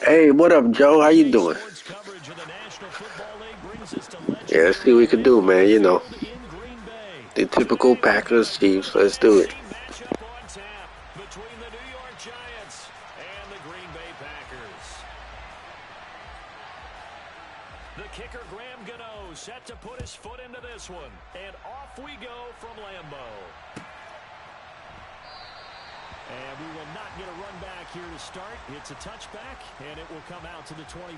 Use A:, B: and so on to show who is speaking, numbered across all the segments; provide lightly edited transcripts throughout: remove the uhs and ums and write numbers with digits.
A: Hey, what up, Joe? How you doing? Yeah, let's see what we can do, man. You know, the typical Packers, Chiefs. Let's do it.
B: Matchup on tap between the New York Giants and the Green Bay Packers. The kicker, Graham Gano, set to put his foot into this one. And off we go from Lambeau. And we will not get a run back here to start. It's a touchback, and it will come out to the 25.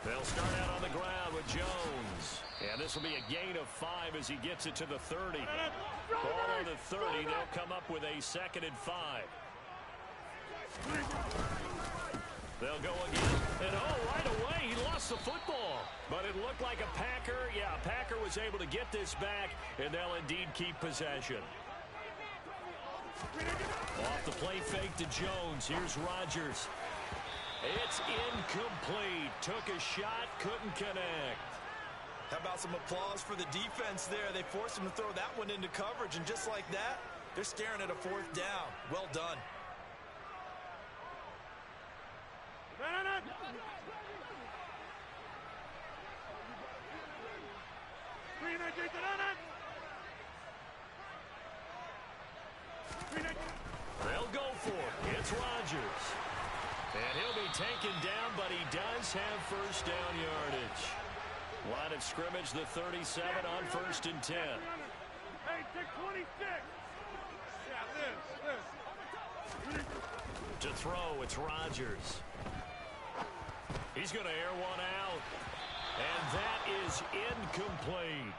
B: They'll start out on the ground with Jones. And this will be a gain of 5 as he gets it to the 30. Ball on the 30. They'll come up with a 2nd and 5. They'll go again. And right away, he lost the football. But it looked like a Packer. Yeah, a Packer was able to get this back, and they'll indeed keep possession. Off the play fake to Jones. Here's Rodgers. It's incomplete. Took a shot, couldn't connect.
C: How about some applause for the defense there? They forced him to throw that one into coverage, and just like that, they're staring at a 4th down. Well done.
B: They'll go for it. It's Rodgers. And he'll be taken down, but he does have 1st down yardage. Line of scrimmage, the 37 on 1st and 10.
D: Hey, take 26. Yeah, this.
B: To throw, it's Rodgers. He's going to air one out. And that is incomplete.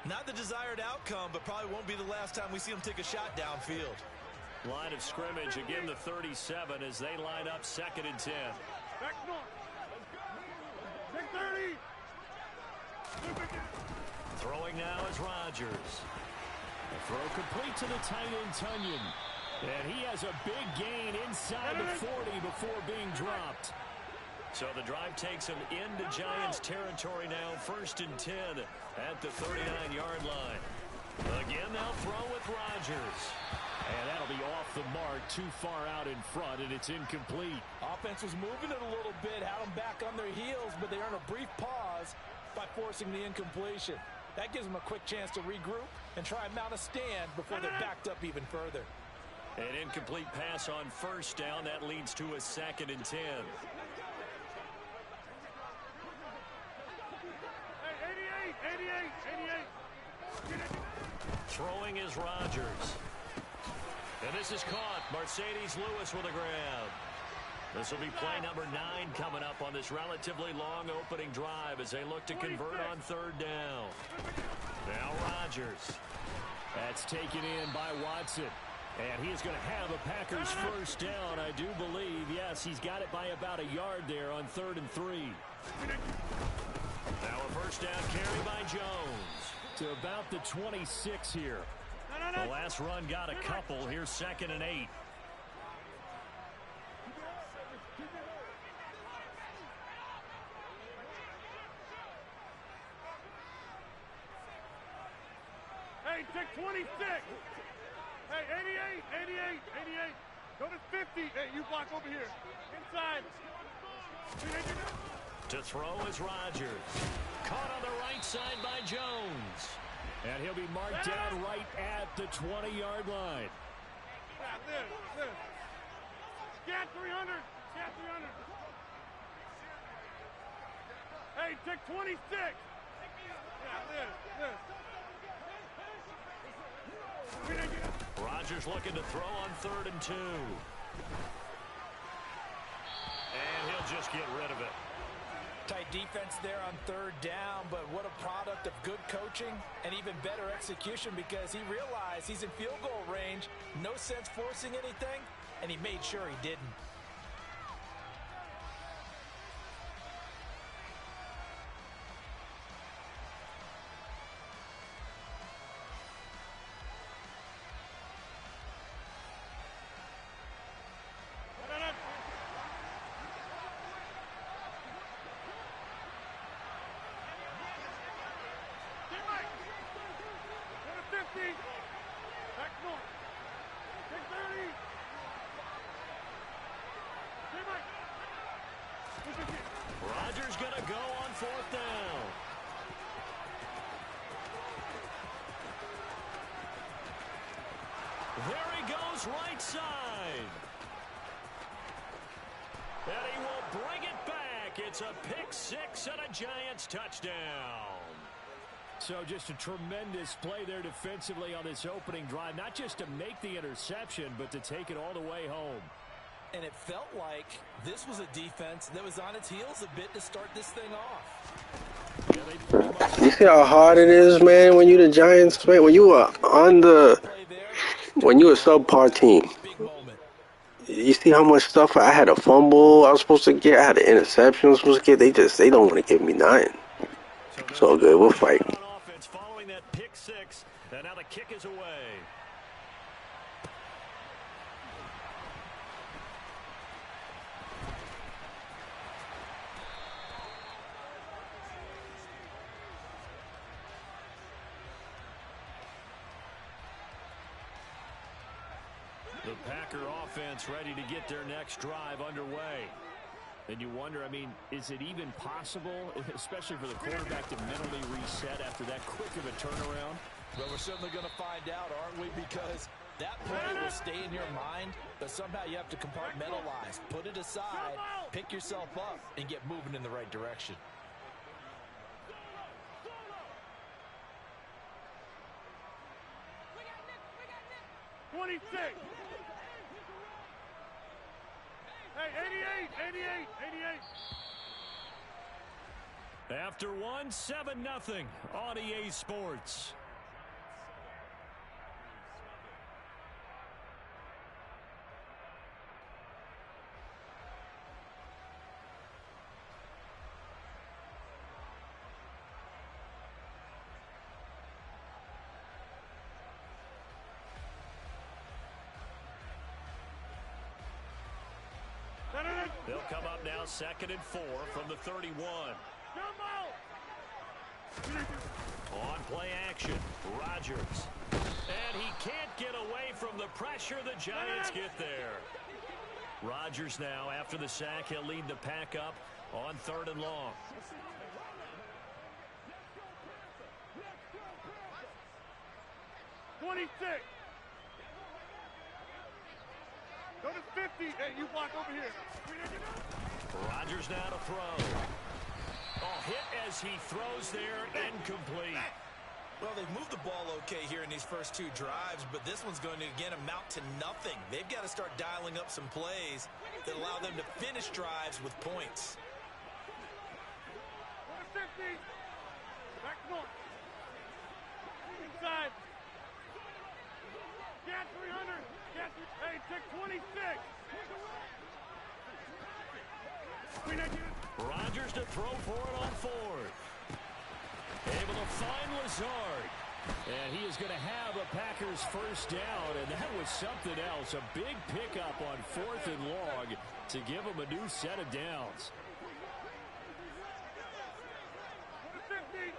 C: Not the desired outcome, but probably won't be the last time we see him take a shot downfield.
B: Line of scrimmage, again the 37 as they line up 2nd and 10.
D: Back north. Take 30.
B: Throwing now is Rodgers. The throw complete to the tight end, Tunyon. And he has a big gain inside the 40 before being dropped. So the drive takes him into Giants territory now, 1st and 10 at the 39-yard line. Again, they'll throw with Rodgers. And that'll be off the mark, too far out in front, and it's incomplete.
C: Offense was moving it a little bit, had them back on their heels, but they earned a brief pause by forcing the incompletion. That gives them a quick chance to regroup and try and mount a stand before they're backed up even further.
B: An incomplete pass on 1st down. That leads to a 2nd and 10.
D: Hey, 88.
B: Throwing is Rodgers. And this is caught. Mercedes Lewis with a grab. This will be play number 9 coming up on this relatively long opening drive as they look to convert on 3rd down. Now Rodgers. That's taken in by Watson. And he is going to have a Packers 1st down, I do believe. Yes, he's got it by about a yard there on 3rd and 3. Now a 1st down carry by Jones to about the 26 here. The last run got a couple. Here's 2nd and 8.
D: Hey, take 26. Hey, 88. Go to 50. Hey, you block over here. Inside.
B: To throw is Rodgers. Caught on the right side by Jones. And he'll be marked down right at the 20-yard line.
D: Yeah, this. Scat 300. Hey, take 26. Yeah, this.
B: Rodgers looking to throw on 3rd and 2. And he'll just get rid of it.
C: Tight defense there on 3rd down, but what a product of good coaching and even better execution because he realized he's in field goal range. No sense forcing anything, and he made sure he didn't.
B: fourth down. There he goes, right side. And he will bring it back. It's a pick six and a Giants touchdown. So just a tremendous play there defensively on this opening drive. Not just to make the interception, but to take it all the way home.
C: And it felt like this was a defense that was on its heels a bit to start this thing off.
B: Yeah, they pretty much...
A: You see how hard it is, man, when you the Giants, man? When you are on the... When you a subpar team. You see how much stuff I had a fumble I was supposed to get. I had an interception I was supposed to get. They don't want to give me nothing. It's all good. We'll fight.
B: Following that pick six, and now the kick is away. The Packer offense ready to get their next drive underway. And you wonder, I mean, is it even possible, especially for the quarterback, to mentally reset after that quick of a turnaround?
C: Well, we're certainly going to find out, aren't we? Because that play will stay in your mind, but somehow you have to compartmentalize, put it aside, pick yourself up, and get moving in the right direction.
D: Hey, 88.
B: After one, 7-0 on EA Sports. They'll come up now 2nd and 4 from the 31. On play action, Rodgers. And he can't get away from the pressure. The Giants get there. Rodgers now, after the sack, he'll lead the pack up on 3rd and long.
D: Go to 50. Hey, you block over here.
B: Rodgers now to throw. Oh, hit as he throws there, incomplete.
C: Well, they've moved the ball okay here in these first two drives, but this one's going to, again, amount to nothing. They've got to start dialing up some plays that allow them to finish drives with points.
D: Go to 50. Back north. Inside. Get 300. Hey, take 26.
B: Rodgers to throw for it on 4th. Able to find Lazard. And he is going to have a Packers first down, and that was something else. A big pickup on 4th and long to give him a new set of downs.
D: 50.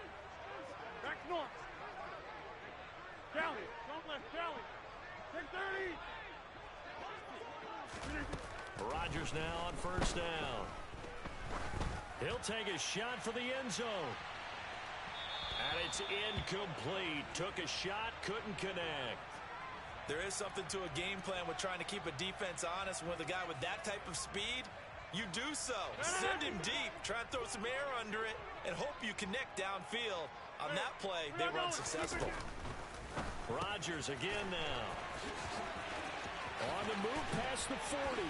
D: Back north. Charlie. Don't let Charlie. Take 30.
B: Rodgers now on first down. He'll take a shot for the end zone. And it's incomplete. Took a shot, couldn't connect.
C: There is something to a game plan with trying to keep a defense honest. With a guy with that type of speed, you do so. Send him deep, try and throw some air under it, and hope you connect downfield. On that play, they were unsuccessful.
B: Rodgers again now. On the move past the 40.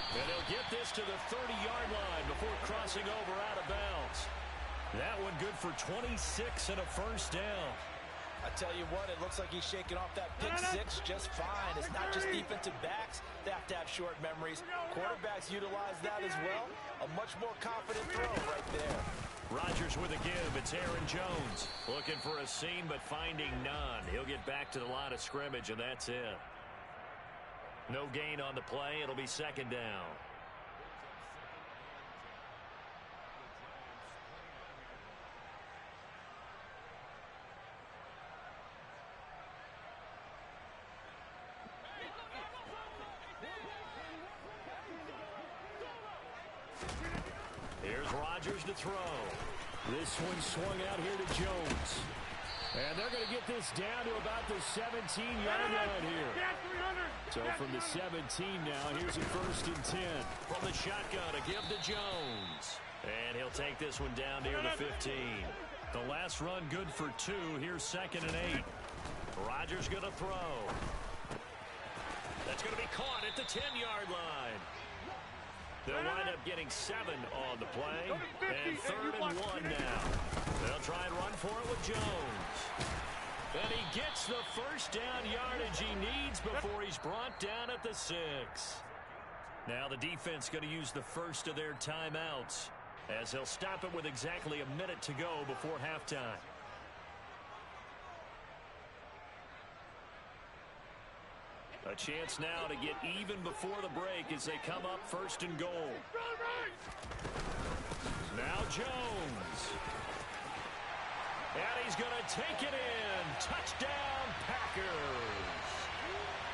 B: And he'll get this to the 30-yard line before crossing over out of bounds. That one good for 26 and a first down.
C: I tell you what, it looks like he's shaking off that pick six just fine. It's not just defensive backs that have to have short memories. Quarterbacks utilize that as well. A much more confident throw right there.
B: Rodgers with a give. It's Aaron Jones. Looking for a seam, but finding none. He'll get back to the line of scrimmage, and that's it. No gain on the play. It'll be 2nd down. Here's Rodgers to throw. This one swung out here to Jones. And they're going to get this down to about the 17-yard line here. So from the 17 now, here's a 1st and 10. From the shotgun to give to Jones. And he'll take this one down near the 15. The last run good for 2. Here's 2nd and 8. Rodgers going to throw. That's going to be caught at the 10-yard line. They'll wind up getting 7 on the play. And 3rd and 1 now. They'll try and run for it with Jones. And he gets the first down yardage he needs before he's brought down at the 6. Now the defense going to use the first of their timeouts, as they'll stop it with exactly a minute to go before halftime. A chance now to get even before the break as they come up 1st and goal. Now Jones. And he's going to take it in. Touchdown, Packers.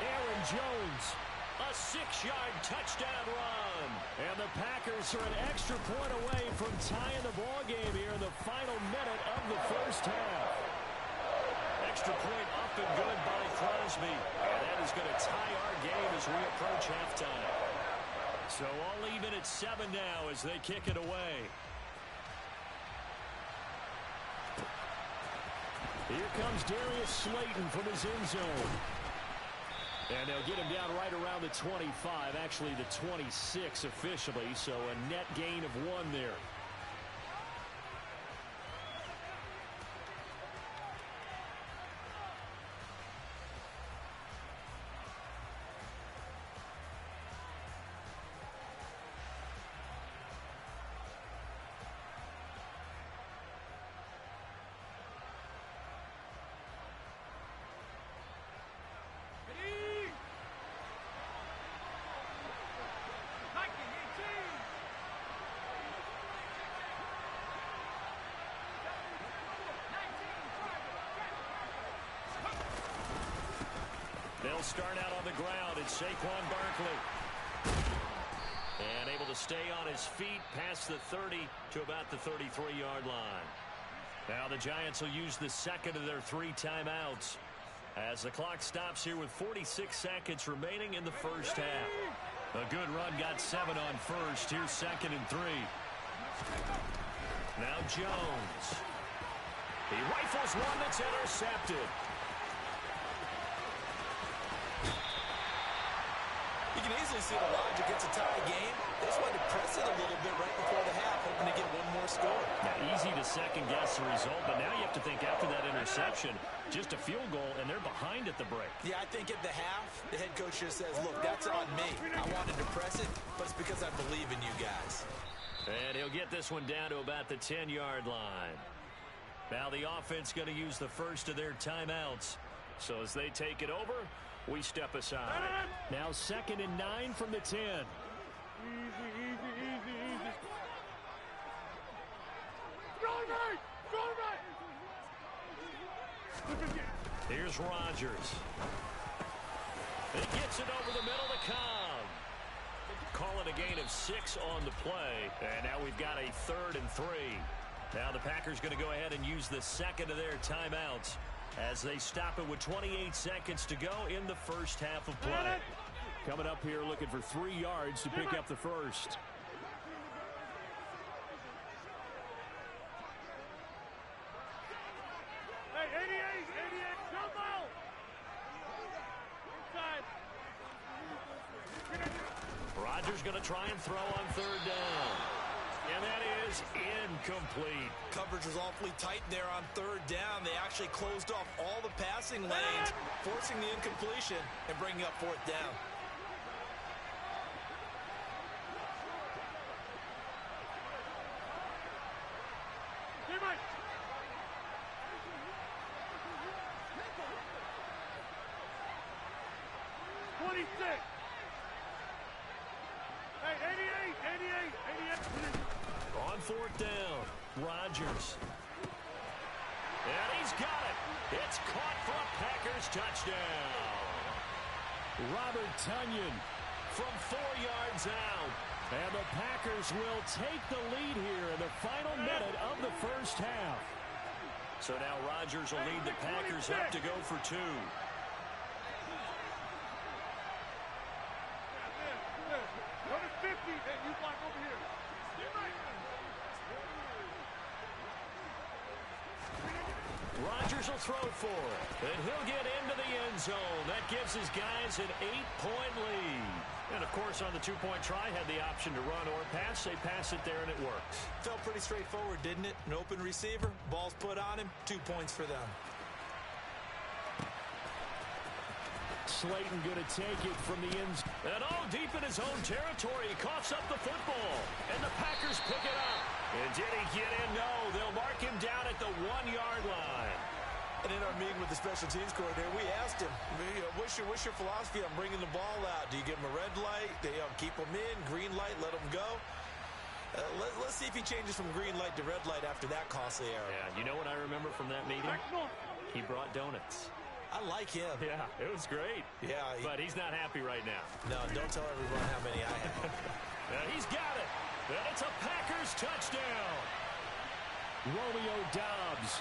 B: Aaron Jones, a 6-yard touchdown run. And the Packers are an extra point away from tying the ball game here in the final minute of the first half. Extra point up and good by Crosby. And that is going to tie our game as we approach halftime. So all even at 7 now as they kick it away. Here comes Darius Slayton from his end zone. And they'll get him down right around the 25, actually the 26 officially, so a net gain of 1 there. They'll start out on the ground. It's Saquon Barkley. And able to stay on his feet past the 30 to about the 33-yard line. Now the Giants will use the second of their 3 timeouts as the clock stops here with 46 seconds remaining in the first half. A good run got 7 on first. Here's 2nd and 3. Now Jones. He rifles one that's intercepted.
C: You can easily see the logic. It's a tie game. They just wanted to press it a little bit right before the half, hoping to get one more score.
B: Yeah, easy to second-guess the result, but now you have to think after that interception, just a field goal, and they're behind at the break.
C: Yeah, I think at the half, the head coach just says, look, that's on me. I wanted to press it, but it's because I believe in you guys.
B: And he'll get this one down to about the 10-yard line. Now the offense going to use the first of their timeouts. So as they take it over, we step aside. Now 2nd and 9 from the 10.
D: Easy. Go right!
B: Here's Rodgers. He gets it over the middle to Cobb. Call it a gain of 6 on the play. And now we've got a 3rd and 3. Now the Packers going to go ahead and use the second of their timeouts as they stop it with 28 seconds to go in the first half of play. Coming up here looking for 3 yards to pick up the first.
D: Hey, 88, come out! Inside.
B: Rodgers going to try and throw on 3rd down. And that is incomplete.
C: Coverage was awfully tight there on 3rd down. They actually closed off all the passing lanes, forcing the incompletion and bringing up 4th down.
D: Hey, Mike. Hey, 88.
B: On 4th down, Rodgers. And he's got it. It's caught for a Packers touchdown. Robert Tonyan from 4 yards out. And the Packers will take the lead here in the final minute of the first half. So now Rodgers will lead the Packers up to go for 2.
D: Number 50, hey, you block over here.
B: Rodgers will throw for it, and he'll get into the end zone. That gives his guys an 8-point lead. And, of course, on the 2-point try, had the option to run or pass. They pass it there, and it works.
C: Felt pretty straightforward, didn't it? An open receiver, ball's put on him, 2 points for them.
B: Slayton going to take it from the end zone. And all deep in his own territory. He coughs up the football. And the Packers pick it up. And did he get in? No. They'll mark him down at the 1-yard line.
C: And in our meeting with the special teams coordinator, we asked him, what's your philosophy on bringing the ball out? Do you give him a red light? Do you keep him in? Green light, let him go? Let's see if he changes from green light to red light after that costly error.
B: Yeah, you know what I remember from that meeting? He brought donuts.
C: I like him.
B: Yeah, it was great.
C: Yeah.
B: But he's not happy right now.
C: No, don't tell everyone how many I have.
B: He's got it. And it's a Packers touchdown. Romeo Doubs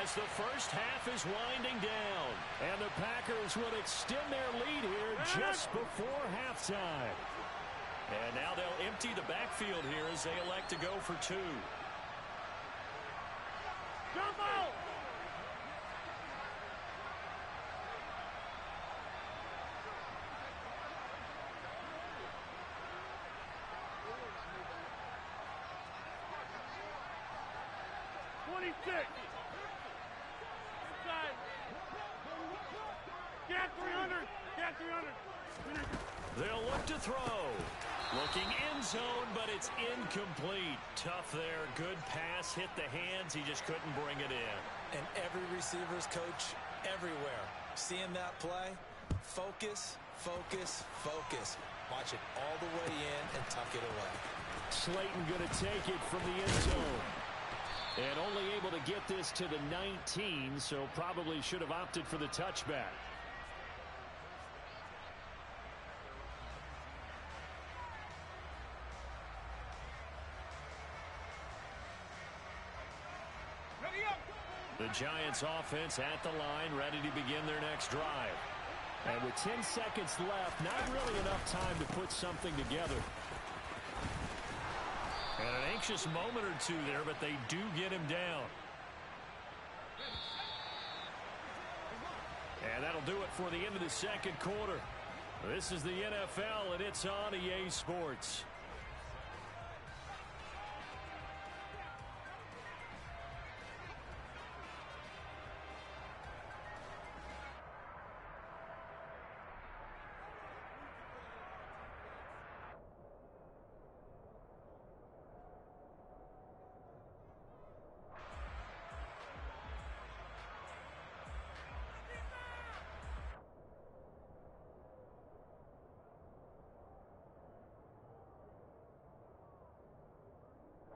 B: as the first half is winding down. And the Packers will extend their lead here just before halftime. And now they'll empty the backfield here as they elect to go for 2.
D: Jump out! Inside. Get 300. Get 300.
B: They'll look to throw. Looking end zone, but it's incomplete. Tough there. Good pass. Hit the hands. He just couldn't bring it in.
C: And every receiver's coach everywhere. Seeing that play, focus, focus, focus. Watch it all the way in and tuck it away.
B: Slayton going to take it from the end zone. And only able to get this to the 19, so probably should have opted for the touchback. The Giants offense at the line, ready to begin their next drive. And with 10 seconds left, not really enough time to put something together. And an anxious moment or two there, but they do get him down. And that'll do it for the end of the second quarter. This is the NFL, and it's on EA Sports.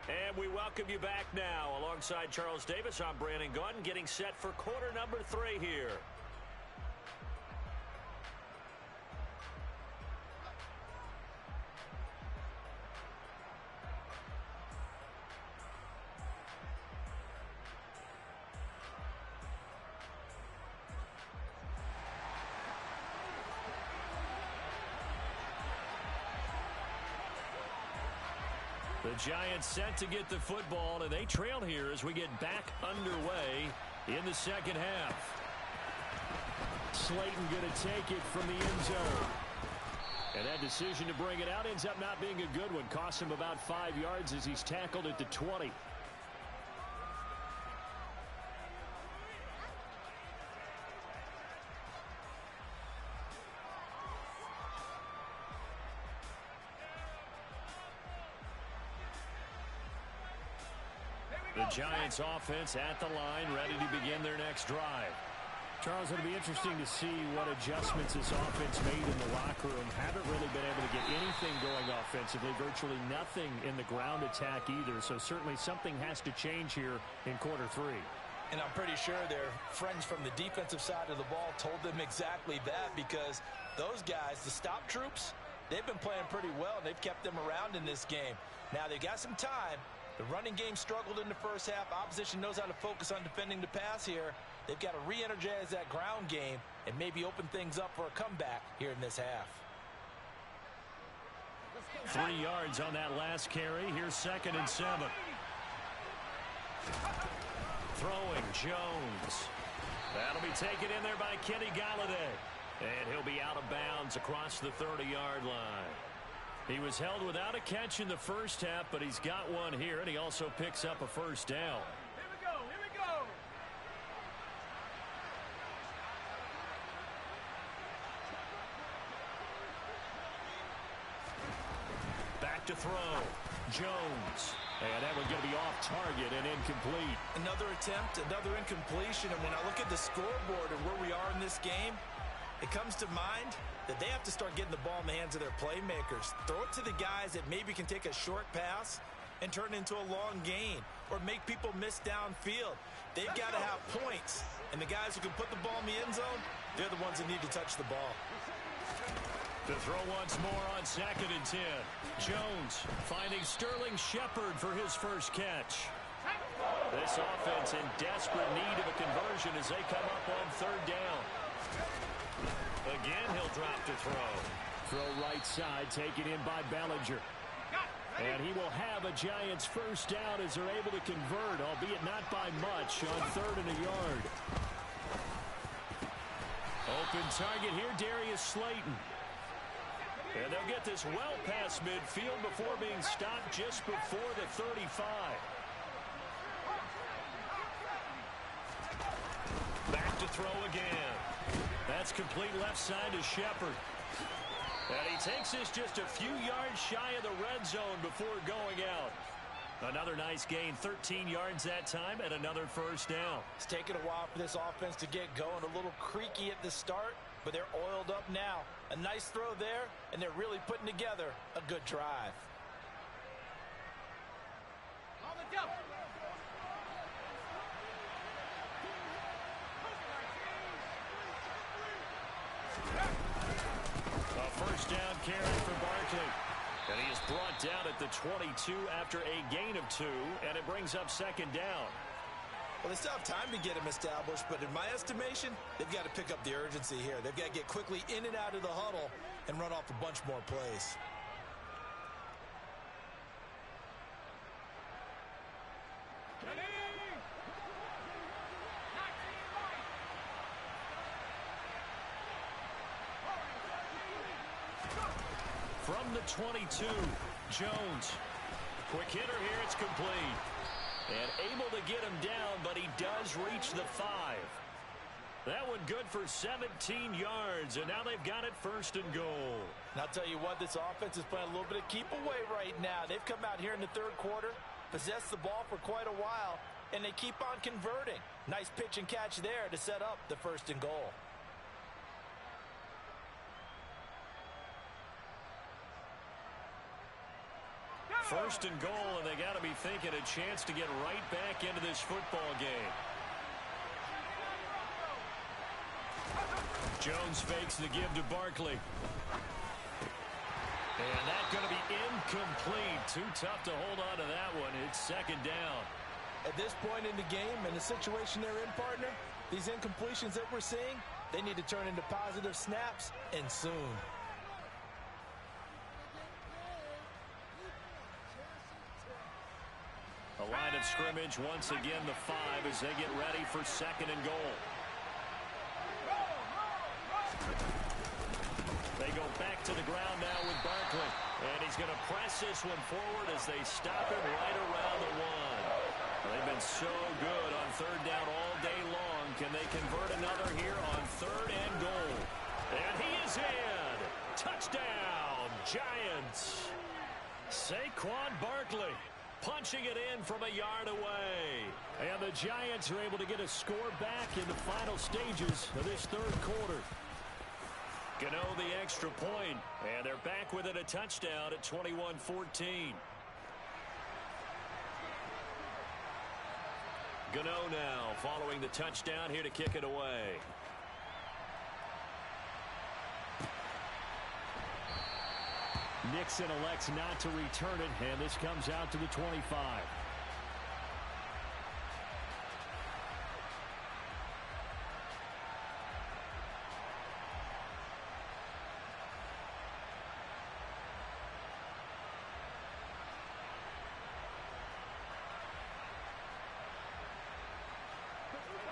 B: And we welcome you back now. Alongside Charles Davis, I'm Brandon Gaudin, getting set for quarter number 3 here. The Giants set to get the football, and they trail here as we get back underway in the second half. Slayton going to take it from the end zone. And that decision to bring it out ends up not being a good one. Costs him about 5 yards as he's tackled at the 20. The Giants offense at the line, ready to begin their next drive. Charles, it'll be interesting to see what adjustments this offense made in the locker room. Haven't really been able to get anything going offensively, virtually nothing in the ground attack either. So certainly something has to change here in quarter 3.
C: And I'm pretty sure their friends from the defensive side of the ball told them exactly that, because those guys, the stop troops, they've been playing pretty well, and they've kept them around in this game. Now, they've got some time. The running game struggled in the first half. Opposition knows how to focus on defending the pass here. They've got to re-energize that ground game and maybe open things up for a comeback here in this half.
B: 3 yards on that last carry. Here's 2nd and 7. Throwing Jones. That'll be taken in there by Kenny Galladay. And he'll be out of bounds across the 30-yard line. He was held without a catch in the first half, but he's got one here, and he also picks up a first down.
D: Here we go, here we go.
B: Back to throw. Jones. And that one's going to be off target and incomplete.
C: Another attempt, another incompletion. And when I look at the scoreboard and where we are in this game, it comes to mind that they have to start getting the ball in the hands of their playmakers. Throw it to the guys that maybe can take a short pass and turn it into a long gain or make people miss downfield. They've got to have points. And the guys who can put the ball in the end zone, they're the ones that need to touch the ball.
B: To throw once more on 2nd and 10. Jones finding Sterling Shepard for his first catch. This offense in desperate need of a conversion as they come up on 3rd down. Again, he'll drop to throw. Throw right side, taken in by Bellinger. And he will have a Giants first down as they're able to convert, albeit not by much, on 3rd and a yard. Open target here, Darius Slayton. And they'll get this well past midfield before being stopped just before the 35. Back to throw again. That's complete left side to Shepard. And he takes this just a few yards shy of the red zone before going out. Another nice gain, 13 yards that time, and another first down.
C: It's taken a while for this offense to get going. A little creaky at the start, but they're oiled up now. A nice throw there, and they're really putting together a good drive.
D: On the jump.
B: A first down carry for Barkley. And he is brought down at the 22 after a gain of 2, and it brings up 2nd down.
C: Well, they still have time to get him established, but in my estimation, they've got to pick up the urgency here. They've got to get quickly in and out of the huddle and run off a bunch more plays.
B: From the 22, Jones. Quick hitter here, it's complete. And able to get him down, but he does reach the 5. That one good for 17 yards, and now they've got it 1st and goal.
C: And I'll tell you what, this offense is playing a little bit of keep away right now. They've come out here in the 3rd quarter, possessed the ball for quite a while, and they keep on converting. Nice pitch and catch there to set up the 1st and goal.
B: First and goal, and they got to be thinking a chance to get right back into this football game. Jones fakes the give to Barkley. And that's going to be incomplete. Too tough to hold on to that one. It's 2nd down.
C: At this point in the game and the situation they're in, partner, these incompletions that we're seeing, they need to turn into positive snaps, and soon.
B: A line of scrimmage, once again, the 5 as they get ready for 2nd and goal. They go back to the ground now with Barkley. And he's going to press this one forward as they stop him right around the 1. They've been so good on 3rd down all day long. Can they convert another here on 3rd and goal? And he is in. Touchdown, Giants. Saquon Barkley punching it in from a yard away. And the Giants are able to get a score back in the final stages of this 3rd quarter. Gano the extra point, and they're back within a touchdown at 21-14. Gano now following the touchdown here to kick it away. Nixon elects not to return it, and this comes out to the 25.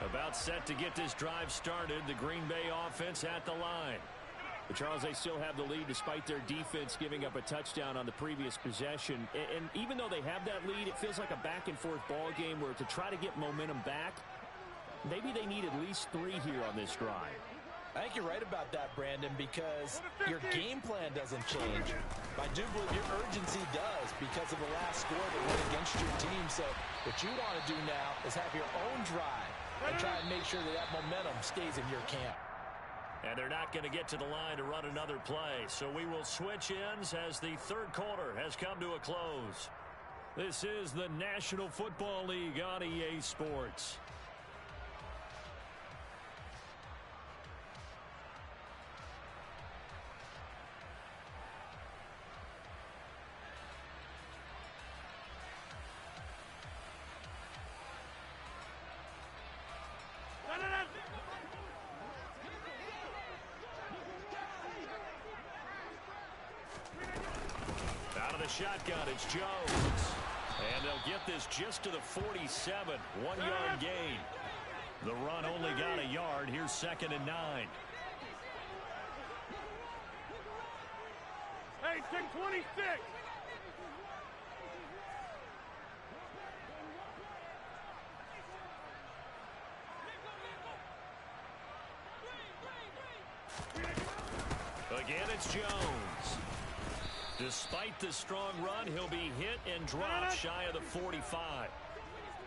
B: About set to get this drive started, the Green Bay offense at the line. But Charles, they still have the lead despite their defense giving up a touchdown on the previous possession. And even though they have that lead, it feels like a back-and-forth ball game where to try to get momentum back, maybe they need at least 3 here on this drive.
C: I think you're right about that, Brandon, because your game plan doesn't change. I do believe your urgency does because of the last score that went against your team. So what you want to do now is have your own drive and try and make sure that that momentum stays in your camp.
B: And they're not going to get to the line to run another play. So we will switch ends as the third quarter has come to a close. This is the National Football League on EA Sports. Out of the shotgun, it's Jones. And they'll get this just to the 47. 1-yard gain. The run only got a yard. Here's 2nd and 9.
D: Hey, take 26.
B: Again, it's Jones. Despite the strong run, he'll be hit and dropped shy of the 45.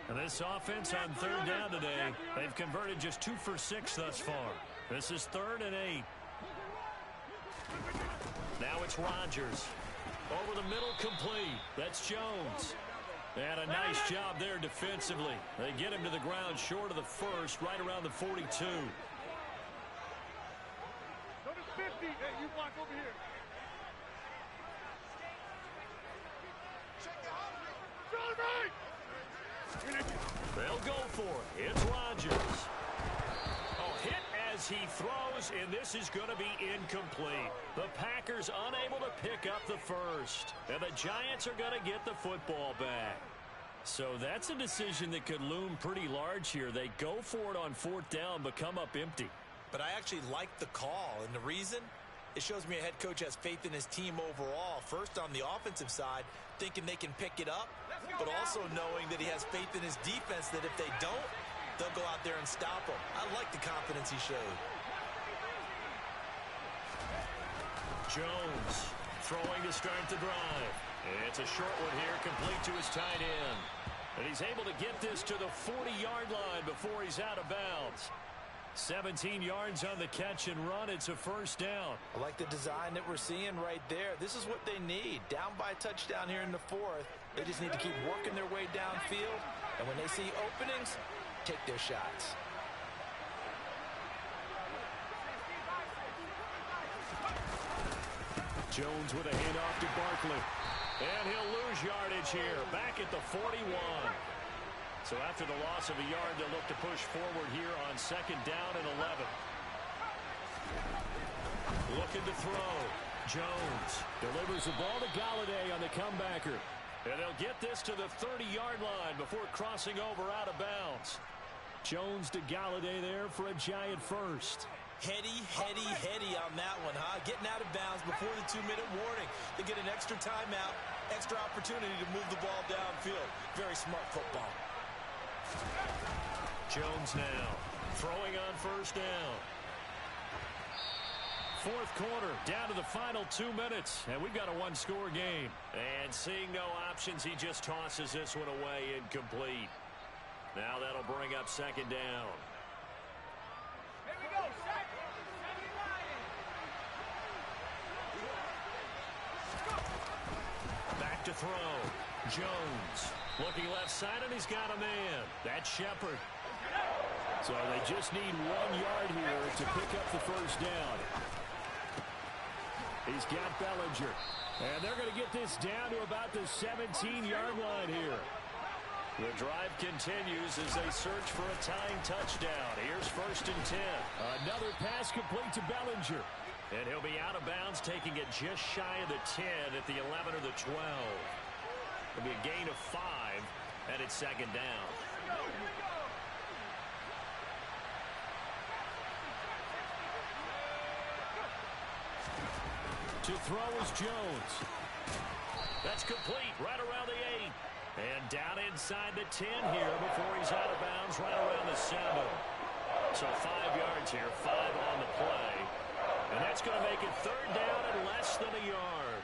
B: And this offense on 3rd down today, they've converted just 2 for 6 thus far. This is 3rd and 8. Now it's Rodgers. Over the middle, complete. That's Jones. And a nice job there defensively. They get him to the ground short of the first, right around the 42.
D: Notice 50. Hey, you block over here.
B: They'll go for it. It's Rodgers. Oh, hit as he throws, and this is going to be incomplete. The Packers unable to pick up the first. And the Giants are going to get the football back. So that's a decision that could loom pretty large here. They go for it on 4th down, but come up empty.
C: But I actually like the call, and the reason? It shows me a head coach has faith in his team overall. First, on the offensive side, thinking they can pick it up, but also knowing that he has faith in his defense that if they don't, they'll go out there and stop him. I like the confidence he showed.
B: Jones throwing to start the drive. It's a short one here, complete to his tight end. And he's able to get this to the 40-yard line before he's out of bounds. 17 yards on the catch and run. It's a 1st down.
C: I like the design that we're seeing right there. This is what they need. Down by a touchdown here in the 4th. They just need to keep working their way downfield. And when they see openings, take their shots.
B: Jones with a handoff to Barkley. And he'll lose yardage here. Back at the 41. So after the loss of a yard, they'll look to push forward here on 2nd down and 11. Looking to throw. Jones delivers the ball to Galladay on the comebacker. And they'll get this to the 30-yard line before crossing over out of bounds. Jones to Galladay there for a Giant first.
C: Heady on that one, huh? Getting out of bounds before the 2-minute warning. They get an extra timeout, extra opportunity to move the ball downfield. Very smart football.
B: Jones now throwing on 1st down. 4th quarter, down to the final 2 minutes, and we've got a 1-score game. And seeing no options, he just tosses this one away incomplete. Now that'll bring up 2nd down.
D: Here we go, second
B: Back to throw. Jones looking left side, and he's got a man. That's Shepard. So they just need 1 yard here to pick up the 1st down. He's got Bellinger. And they're going to get this down to about the 17-yard line here. The drive continues as they search for a tying touchdown. Here's 1st and 10. Another pass complete to Bellinger. And he'll be out of bounds, taking it just shy of the 10 at the 11 or the 12. It'll be a gain of 5, and it's 2nd down. To throw is Jones. That's complete right around the 8. And down inside the 10 here before he's out of bounds right around the 7. So 5 yards here, 5 on the play. And that's going to make it 3rd down and less than a yard.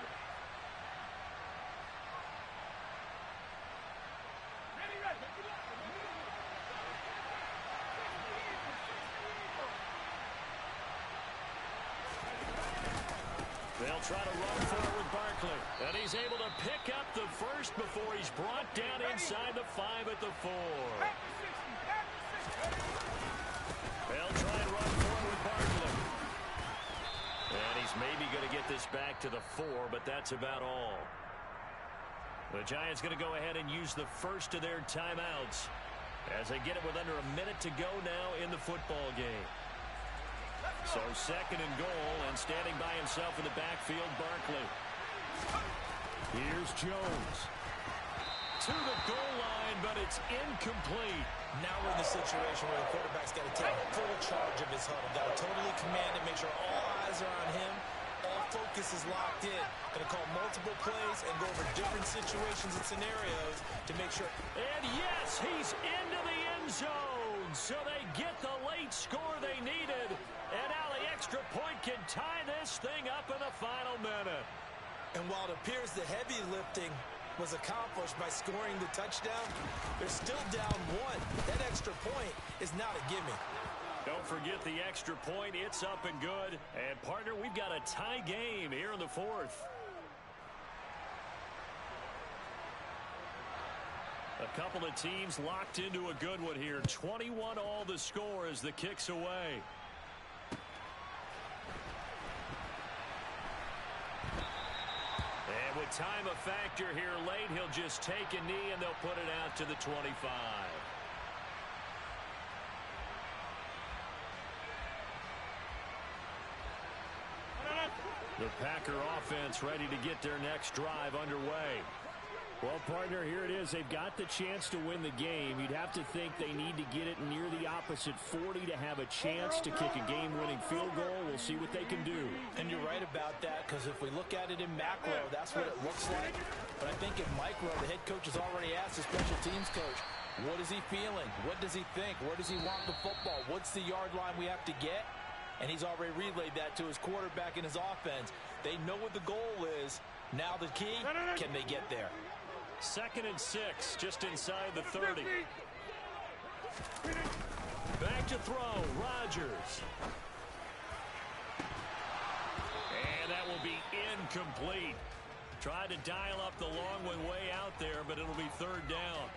B: They'll try to run forward with Barkley. And he's able to pick up the first before he's brought down inside the 5 at the 4. They'll try and run forward with Barkley. And he's maybe going to get this back to the 4, but that's about all. The Giants going to go ahead and use the first of their timeouts as they get it with under a minute to go now in the football game. So 2nd and goal, and standing by himself in the backfield, Barkley. Here's Jones. To the goal line, but it's incomplete.
C: Now we're in the situation where the quarterback's got to take full charge of his huddle. Got to totally command it, make sure all eyes are on him. All focus is locked in. Going to call multiple plays and go over different situations and scenarios to make sure.
B: And yes, he's into the end zone. So they get the late score they needed. And now the extra point can tie this thing up in the final minute.
C: And while it appears the heavy lifting was accomplished by scoring the touchdown, they're still down 1. That extra point is not a gimme.
B: Don't forget the extra point. It's up and good. And, partner, we've got a tie game here in the 4th. A couple of teams locked into a good one here. 21 all the score as the kick's away. And with time a factor here late, he'll just take a knee and they'll put it out to the 25. The Packer offense ready to get their next drive underway. Well, partner, here it is. They've got the chance to win the game. You'd have to think they need to get it near the opposite 40 to have a chance to kick a game-winning field goal. We'll see what they can do.
C: And you're right about that, because if we look at it in macro, that's what it looks like. But I think in micro, the head coach has already asked the special teams coach, what is he feeling? What does he think? Where does he want the football? What's the yard line we have to get? And he's already relayed that to his quarterback and his offense. They know what the goal is. Now the key, can they get there?
B: 2nd and 6, just inside the 30. Back to throw, Rodgers. And that will be incomplete. Tried to dial up the long one way out there, but it'll be 3rd down.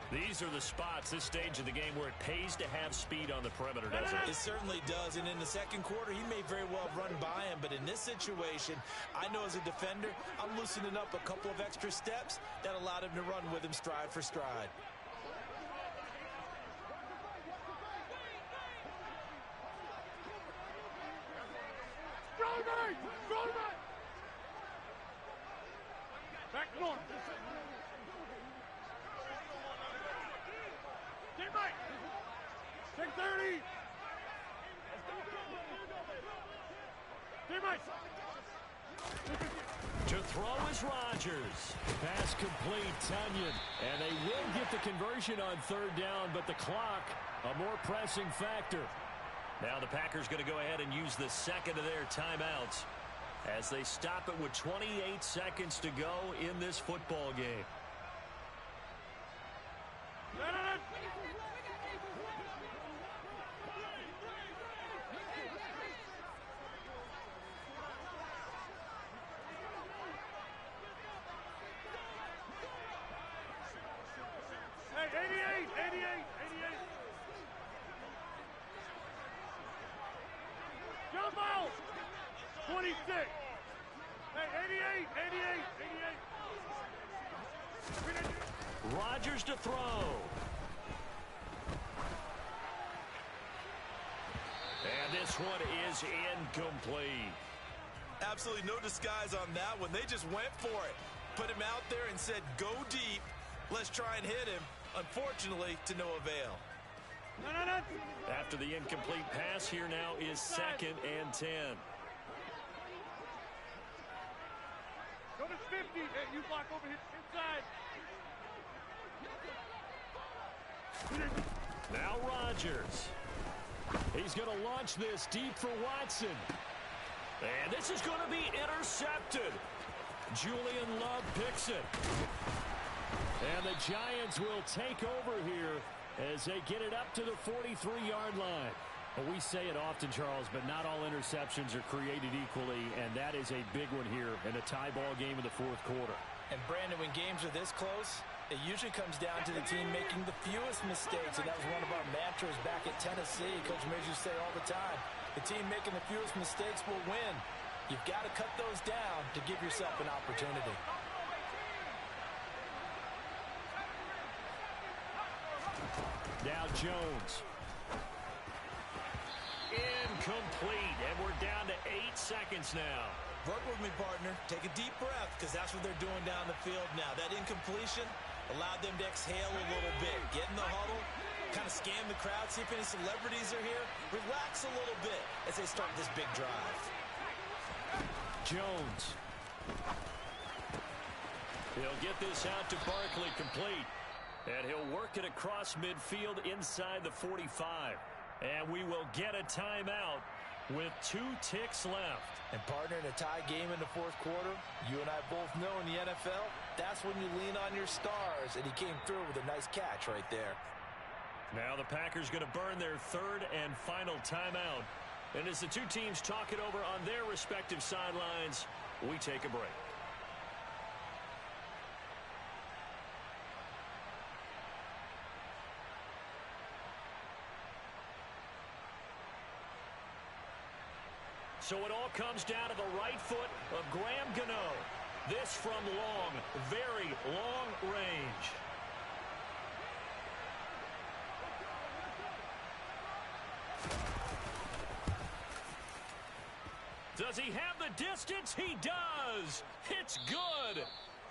B: These are the spots, this stage of the game, where it pays to have speed on the perimeter, doesn't it?
C: It certainly does, and in the second quarter, he may very well run by him, but in this situation, I know as a defender, I'm loosening up a couple of extra steps that allowed him to run with him stride for stride.
D: Back north. Get right. Take 30. Get right.
B: To throw is Rodgers. Pass complete, Tunyon. And they will get the conversion on 3rd down, but the clock, a more pressing factor. Now the Packers going to go ahead and use the second of their timeouts as they stop it with 28 seconds to go in this football game.
D: Hey, 88. 26. Hey, 88.
B: Rodgers to throw. And this one is incomplete.
C: Absolutely no disguise on that one. They just went for it. Put him out there and said, go deep. Let's try and hit him. Unfortunately, to no avail.
B: After the incomplete pass, here now is 2nd and 10.
D: Go to 50. Hey, you block over here inside.
B: Now Rodgers. He's going to launch this deep for Watson. And this is going to be intercepted. Julian Love picks it. And the Giants will take over here as they get it up to the 43-yard line. Well, we say it often, Charles, but not all interceptions are created equally, and that is a big one here in a tie ball game in the 4th quarter.
C: And, Brandon, when games are this close, it usually comes down to the team making the fewest mistakes, and that was one of our mantras back at Tennessee. Coach Midge used to say all the time, the team making the fewest mistakes will win. You've got to cut those down to give yourself an opportunity.
B: Now Jones. Incomplete, and we're down to 8 seconds now.
C: Work with me, partner. Take a deep breath, because that's what they're doing down the field now. That incompletion allowed them to exhale a little bit. Get in the huddle, kind of scan the crowd, see if any celebrities are here. Relax a little bit as they start this big drive.
B: Jones. He'll get this out to Barkley, complete. And he'll work it across midfield inside the 45. And we will get a timeout with 2 ticks left.
C: And, partner, in a tie game in the 4th quarter, you and I both know in the NFL, that's when you lean on your stars. And he came through with a nice catch right there.
B: Now the Packers going to burn their 3rd and final timeout. And as the 2 teams talk it over on their respective sidelines, we take a break. So it all comes down to the right foot of Graham Gano. This from long, very long range. Does he have the distance? He does. It's good.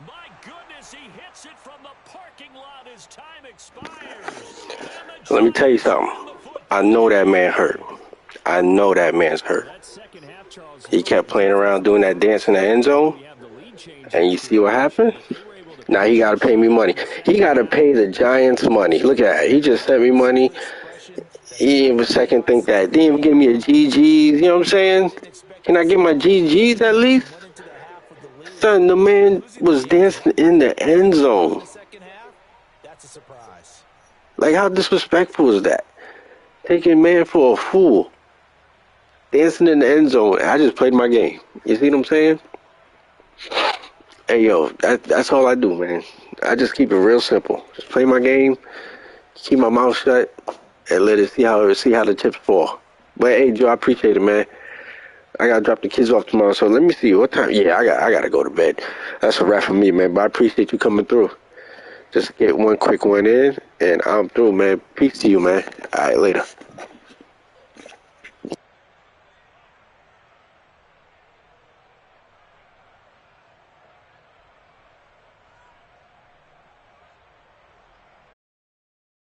B: My goodness, he hits it from the parking lot as time expires.
A: Let me tell you something. I know that man hurt. I know that man's hurt. He kept playing around doing that dance in the end zone. And you see what happened? Now he got to pay me money. He got to pay the Giants money. Look at that. He just sent me money. He didn't even second think that. Didn't even give me a GGs. You know what I'm saying? Can I get my GGs at least? Son, the man was dancing in the end zone. Like, how disrespectful is that? Taking man for a fool. Dancing in the end zone. I just played my game. You see what I'm saying? Hey, yo, that's all I do, man. I just keep it real simple. Just play my game, keep my mouth shut, and let it see how the chips fall. But, hey, Joe, I appreciate it, man. I got to drop the kids off tomorrow, so let me see. What time? Yeah, I got to go to bed. That's a wrap for me, man. But I appreciate you coming through. Just get one quick one in, and I'm through, man. Peace to you, man. All right, later.